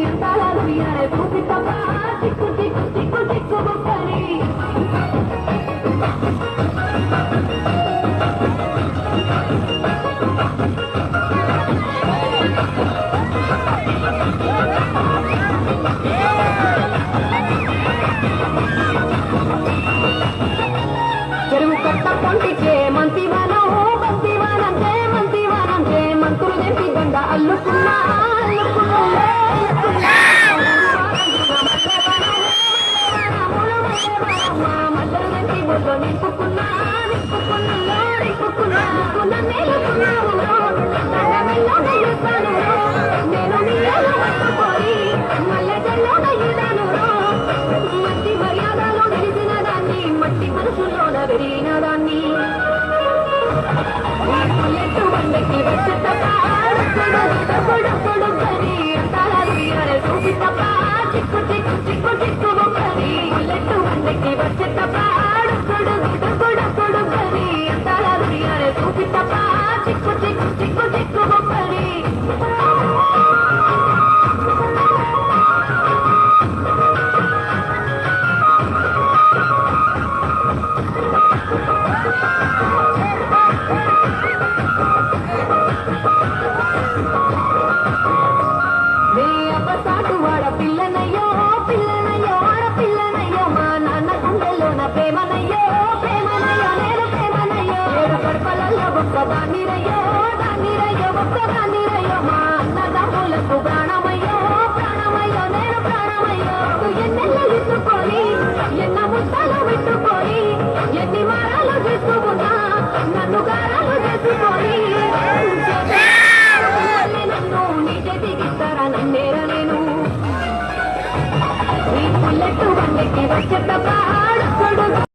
అందాలను వియారే చూపిస్తావా చిక్కు చిక్కు చిక్కు చిక్కు బుక్కని చెరువు కట్ట పొంటికే మంతివానం మంతివానంటే మంతివానంటే మంతులు తెంపి దండ అల్లుకున్నా మద్దరు తెంపి బొడ్లో నింపుకున్నా నింపుకున్నా మేలుకున్నావు మెల్లో నయ్యుతాను నేను నీళ్ళు పట్టుకొని మల్లె చెల్లో నయ్యుతాను మంచి మర్యాదలో నిలిచిన దాన్ని మట్టి మనసులోన పెరిగిన దాన్ని పల్లెట్టు వందకి వచ్చేటప్పుడు అంతాలను వీరే చూపిస్తప్పా చిక్కు చిక్కు చిక్కు చిక్కు బొక్కని పల్లెట్టు వందకి వచ్చేటప్పుడు అంతాలను వీరే చూపిస్తప్పా చిక్కు చిక్కు చిక్కు చిక్కు బొక్కని వాడ పిల్లనయ్యో పిల్లనయ్యో ఆడ పిల్లనయ్యో మా నాన్న గుండెల్లోన ప్రేమనయ్యో ప్రేమనయ్యో నేను ప్రేమనయ్యో ఏడు కడపలల్లో ఒక్క దాన్నిరయ్యో ఒక్క దాన్నిరయ్యో మా అన్నదమ్ములకు ప్రాణమయ్యో ప్రాణమయ్యో నేను ప్రాణమయ్యో ఎన్నెల్ల